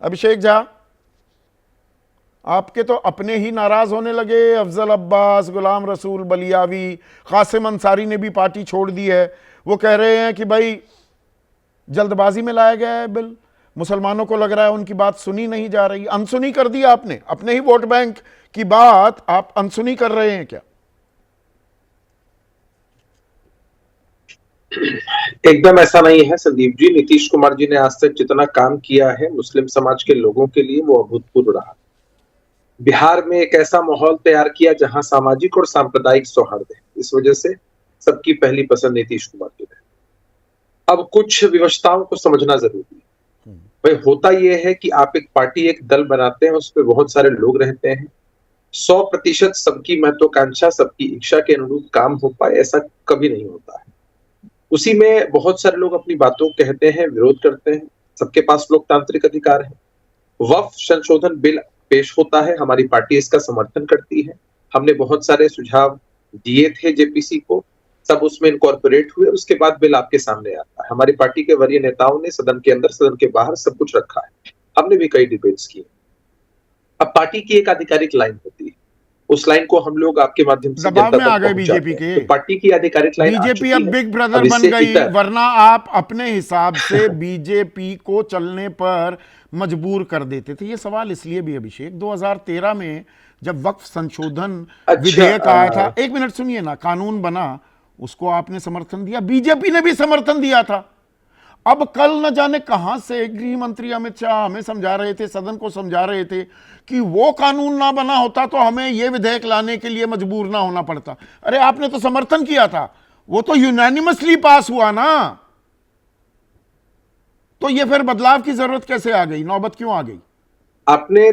अभिषेक झा, आपके तो अपने ही नाराज होने लगे। अफजल अब्बास, गुलाम रसूल बलियावी, कासिम अंसारी ने भी पार्टी छोड़ दी है। वो कह रहे हैं कि भाई जल्दबाजी में लाया गया है बिल, मुसलमानों को लग रहा है उनकी बात सुनी नहीं जा रही। अनसुनी कर दी आपने अपने ही वोट बैंक की बात, आप अनसुनी कर रहे हैं क्या? एकदम ऐसा नहीं है संदीप जी। नीतीश कुमार जी ने आज तक जितना काम किया है मुस्लिम समाज के लोगों के लिए, वो अभूतपूर्व रहा। बिहार में एक ऐसा माहौल तैयार किया जहां सामाजिक और सांप्रदायिक सौहार्द है। इस वजह से सबकी पहली पसंद नीतीश कुमार जी है। अब कुछ विवशताओं को समझना जरूरी है। भाई होता यह है कि आप एक पार्टी, एक दल बनाते हैं, उसमें बहुत सारे लोग रहते हैं। 100% सबकी महत्वाकांक्षा, सबकी इच्छा के अनुरूप काम हो पाए, ऐसा कभी नहीं होता है। उसी में बहुत सारे लोग अपनी बातों कहते हैं, विरोध करते हैं। सबके पास लोकतांत्रिक अधिकार है। वक्फ संशोधन बिल पेश होता है, हमारी पार्टी इसका समर्थन करती है। हमने बहुत सारे सुझाव दिए थे जेपीसी को, सब उसमें इनकॉर्पोरेट हुए। उसके बाद बिल आपके सामने आता है। हमारी पार्टी के वरीय नेताओं ने सदन के अंदर, सदन के बाहर सब कुछ रखा है। हमने भी कई डिबेट्स किए। अब पार्टी की एक आधिकारिक लाइन होती है, उस लाइन को हम लोग आपके माध्यम से दबाव जनता में आ तक गए पहुंचाते बीजेपी हैं। के। तो पार्टी की आधिकारिक लाइन आ बीजेपी चुकी अब है। बिग ब्रदर अब बन इससे गई, इतर वरना आप अपने हिसाब से बीजेपी को चलने पर मजबूर कर देते थे। ये सवाल इसलिए भी अभिषेक, 2013 में जब वक्फ संशोधन विधेयक आया था, एक मिनट सुनिए ना, कानून बना, उसको आपने समर्थन दिया, बीजेपी ने भी समर्थन दिया था। अब कल न जाने कहां से गृह मंत्री अमित शाह हमें समझा रहे थे, सदन को समझा रहे थे कि वो कानून ना बना होता तो हमें ये विधेयक लाने के लिए मजबूर ना होना पड़ता। अरे आपने तो समर्थन किया था, वो तो यूनानिमसली पास हुआ ना। तो ये फिर बदलाव की जरूरत कैसे आ गई, नौबत क्यों आ गई? आपने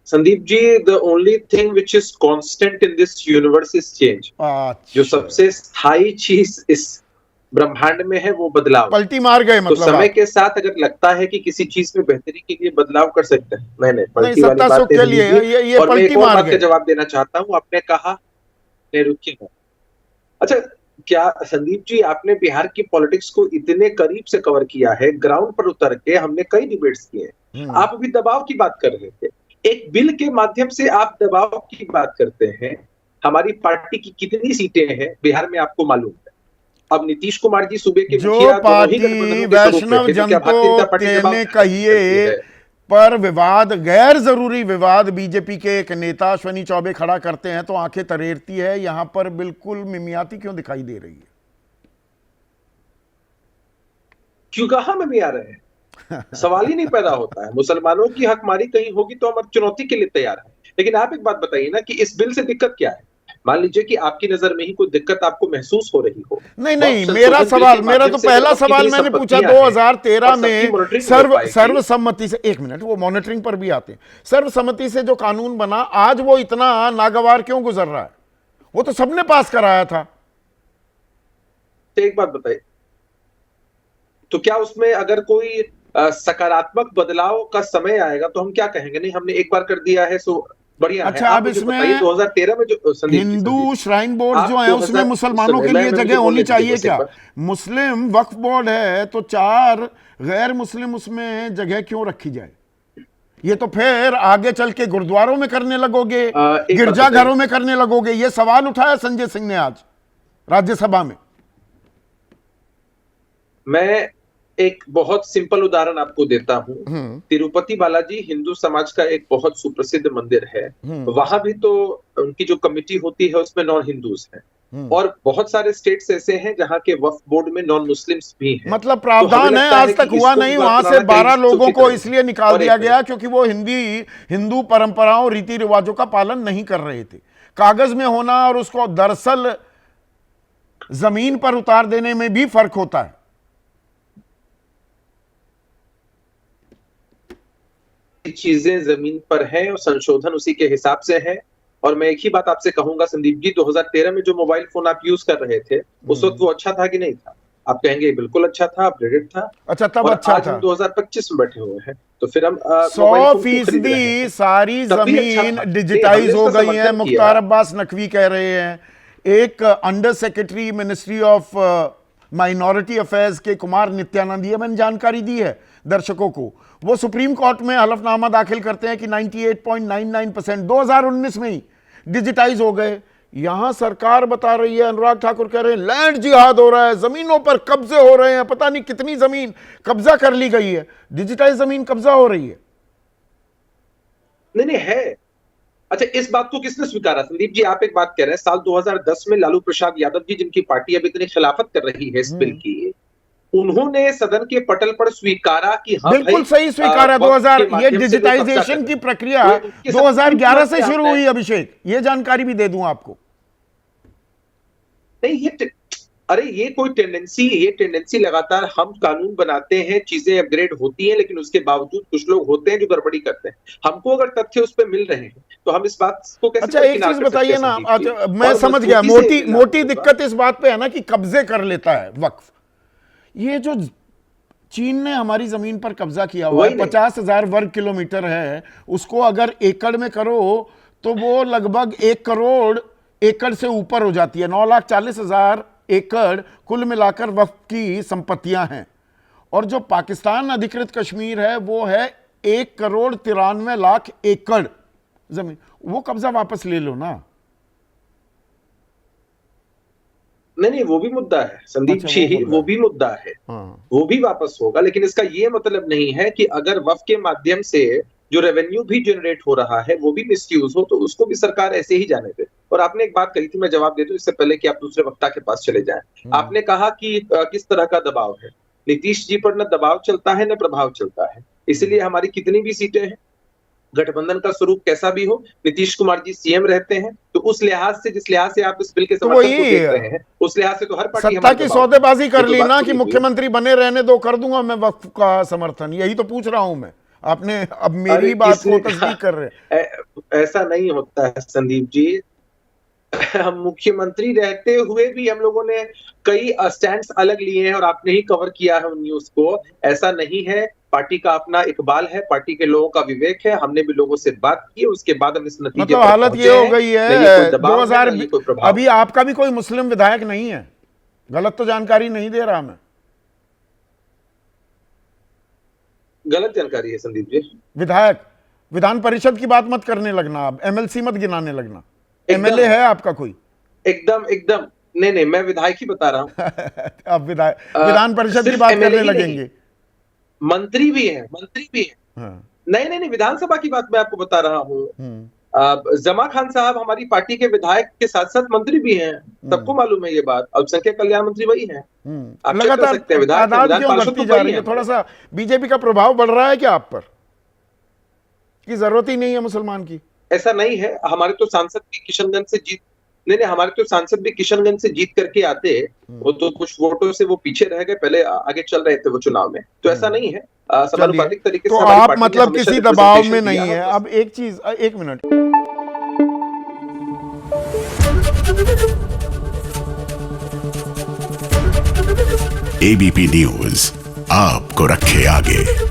Sandeep ji, the only thing which is constant in this universe is change. जो सबसे स्थायी चीज इस ब्रह्मांड में है वो बदलाव। पलटी मार गए तो मतलब समय के साथ अगर लगता है कि किसी चीज में बेहतरी के लिए बदलाव कर सकते हैं, नहीं पलटी वाली बात के लिए ये और मैं पलटी एक और मार बात का गए। जवाब देना चाहता हूं। आपने कहा नहीं, रुकिए। अच्छा, क्या संदीप जी, आपने बिहार की पॉलिटिक्स को इतने करीब से कवर किया है, ग्राउंड पर उतर के हमने कई डिबेट्स किए हैं। आप अभी दबाव की बात कर रहे थे, एक बिल के माध्यम से आप दबाव की बात करते हैं। हमारी पार्टी की कितनी सीटें हैं बिहार में आपको मालूम है? अब नीतीश कुमार जी सूबे के जो मुखिया पार्टी वैष्णव जनतो ने कहिए, है? पर विवाद, गैर जरूरी विवाद बीजेपी के एक नेता अश्विनी चौबे खड़ा करते हैं तो आंखें तरेरती है। यहां पर बिल्कुल मिमियाती क्यों दिखाई दे रही है? क्यों, कहां में भी आ रहे हैं? सवाल ही नहीं पैदा होता है। मुसलमानों की हकमारी कहीं होगी तो हम चुनौती के लिए तैयार हैं। लेकिन आप एक बात बताइए ना कि इस बिल से दिक्कत क्या है? मान लीजिए कि आपकी नजर में ही कोई दिक्कत आपको महसूस हो रही हो। नहीं, मेरा तो पहला सवाल मैंने पूछा 2013 में सर्वसम्मति से, एक मिनट, वो मॉनिटरिंग पर भी आते हैं, सर्वसम्मति से जो कानून बना, आज वो इतना नागवार क्यों गुजर रहा है? वो तो सबने पास कराया था। तो एक बात बताइए, तो क्या उसमें अगर कोई सकारात्मक बदलाव का समय आएगा तो हम क्या कहेंगे? नहीं, हमने एक बार कर दिया है सो बढ़िया है। अच्छा, आप अब मुझे इसमें बताइए 2013 में जो हिंदू श्राइन बोर्ड जो है उसमें मुसलमानों के लिए जगह होनी चाहिए क्या? मुस्लिम वक्फ बोर्ड है तो 4 गैर मुस्लिम उसमें जगह क्यों रखी जाए? ये तो फिर आगे चल के गुरुद्वारों में करने लगोगे, गिरजाघरों में करने लगोगे। ये सवाल उठाया संजय सिंह ने आज राज्यसभा में। मैं एक बहुत सिंपल उदाहरण आपको देता हूं। तिरुपति बालाजी हिंदू समाज का एक बहुत सुप्रसिद्ध मंदिर है। वहां भी तो उनकी जो कमिटी होती है उसमें नॉन हिंदूज हैं, और बहुत सारे स्टेट्स ऐसे हैं जहां के वक्फ बोर्ड में नॉन मुस्लिम्स भी हैं। मतलब प्रावधान है, आज तक हुआ नहीं। वहां से 12 लोगों को इसलिए निकाल दिया गया क्योंकि वो हिंदू परंपराओं, रीति रिवाजों का पालन नहीं कर रहे थे। कागज में होना और उसको दरअसल जमीन पर उतार देने में भी फर्क होता है। चीजें जमीन पर हैं और संशोधन उसी के हिसाब से है। और मैं एक ही बात आपसे कहूंगा संदीप जी, 2013 में जो मोबाइल फोन आप यूज कर रहे थे उस वक्त वो अच्छा था कि नहीं था? आप कहेंगे बिल्कुल अच्छा था, अपग्रेडेड था। अच्छा, तब अच्छा आज था। हम 2025 में बैठे हुए हैं तो फिर हम 100% सारी जमीन डिजिटाइज हो गई है, मुख्तार अब्बास नकवी कह रहे हैं। एक under secretary ministry of minority affairs के कुमार नित्यानंद, ये मैंने जानकारी दी है दर्शकों को, वो सुप्रीम कोर्ट में हलफनामा दाखिल करते हैं कि 98.99% 2019 में ही डिजिटाइज हो गए। यहां सरकार बता रही है, अनुराग ठाकुर कह रहे हैं लैंड जिहाद हो रहा है, जमीनों पर कब्जे हो रहे हैं, पता नहीं कितनी जमीन कब्जा कर ली गई है, डिजिटाइज जमीन कब्जा हो रही है। नहीं है। अच्छा, इस बात को किसने स्वीकारा? संदीप जी, आप एक बात कह रहे हैं, साल 2010 में लालू प्रसाद यादव जी, जिनकी पार्टी अब इतनी खिलाफत कर रही है इस बिल की, उन्होंने सदन के पटल पर स्वीकारा कि हाँ बिल्कुल सही स्वीकारा। 2000 ये डिजिटाइजेशन की प्रक्रिया 2011 से शुरू हुई अभिषेक, ये जानकारी भी दे दूं आपको। नहीं, ये कोई टेंडेंसी लगातार हम कानून बनाते हैं, चीजें अपग्रेड होती हैं, लेकिन उसके बावजूद कुछ लोग होते हैं जो गड़बड़ी करते हैं। हमको अगर तथ्य उस पर मिल रहे हैं तो हम इस बात को कैसे? अच्छा, एक चीज बताइए ना, मैं समझ गया, मोटी दिक्कत इस बात पे है ना कि कब्जे कर लेता है वक्फ। ये जो चीन ने हमारी जमीन पर कब्जा किया हुआ है, 50,000 वर्ग किलोमीटर है, उसको अगर एकड़ में करो तो वो लगभग 1 करोड़ एकड़ से ऊपर हो जाती है। 9,40,000 एकड़ कुल मिलाकर वक्फ की संपत्तियां हैं। और जो पाकिस्तान अधिकृत कश्मीर है वो है 1,93,00,000 एकड़ जमीन। वो कब्जा वापस ले लो ना। नहीं, वो भी मुद्दा है संदीप जी, वो भी मुद्दा है। वो भी वापस होगा, लेकिन इसका ये मतलब नहीं है कि अगर वक्फ के माध्यम से जो रेवेन्यू भी जनरेट हो रहा है वो भी मिसयूज हो, तो उसको भी सरकार ऐसे ही जाने दे। और आपने एक बात कही थी, मैं जवाब दे दूं इससे पहले कि आप दूसरे वक्ता के पास चले जाएं। आपने कहा कि किस तरह का दबाव है। नीतीश जी पर न दबाव चलता है न प्रभाव चलता है, इसलिए हमारी कितनी भी सीटें हैं, गठबंधन का स्वरूप कैसा भी हो, नीतीश कुमार जी सीएम रहते हैं, तो उस लिहाज से, जिस लिहाज से आप इस बिल के समर्थन को देख रहे हैं, उस लिहाज से तो हर पार्टी सत्ता की सौदेबाजी कर ली ना कि मुख्यमंत्री बने रहने दो, कर दूंगा मैं वक्फ का समर्थन। यही तो पूछ रहा हूं मैं, आपने अब मेरी बात को तस्दीक कर रहे हैं। ऐसा नहीं होता है संदीप जी। हम मुख्यमंत्री रहते हुए भी हम लोगों ने कई स्टैंड्स अलग लिए हैं और आपने ही कवर किया है उन न्यूज को। ऐसा नहीं है, पार्टी का अपना इकबाल है, पार्टी के लोगों का विवेक है। हमने भी लोगों से बात की, उसके बाद हम इस नतीजे मतलब हालत ये हो गई है 2000 अभी आपका भी कोई मुस्लिम विधायक नहीं है, गलत तो जानकारी नहीं दे रहा मैं? गलत जानकारी है संदीप जी। विधायक, विधान परिषद की बात मत करने लगना, आप एमएलसी मत गिनाने लगना। एमएलए है आपका कोई? एकदम नहीं, मैं विधायक ही बता रहा हूं। अब विधान परिषद की बात करने लगेंगे। मंत्री भी है। हाँ। नहीं, विधानसभा की बात मैं आपको बता रहा हूँ। जमा खान साहब हमारी पार्टी के विधायक के साथ साथ मंत्री भी हैं, सबको मालूम है ये बात। अल्पसंख्यक कल्याण मंत्री वही हैं। लगातार तादाद क्यों बढ़ती जा रही है? थोड़ा सा बीजेपी का प्रभाव बढ़ रहा है क्या आप पर, की जरूरत ही नहीं है मुसलमान की? ऐसा नहीं है। हमारे तो सांसद भी किशनगंज से जीत हमारे तो सांसद भी किशनगंज से जीत करके आते, वो तो कुछ वोटों से वो पीछे रह गए, पहले आगे चल रहे थे वो चुनाव में। तो ऐसा नहीं है, समानुपातिक तरीके से तो आप मतलब किसी दबाव में नहीं है। अब एक चीज, एक मिनट, एबीपी न्यूज आपको रखे आगे।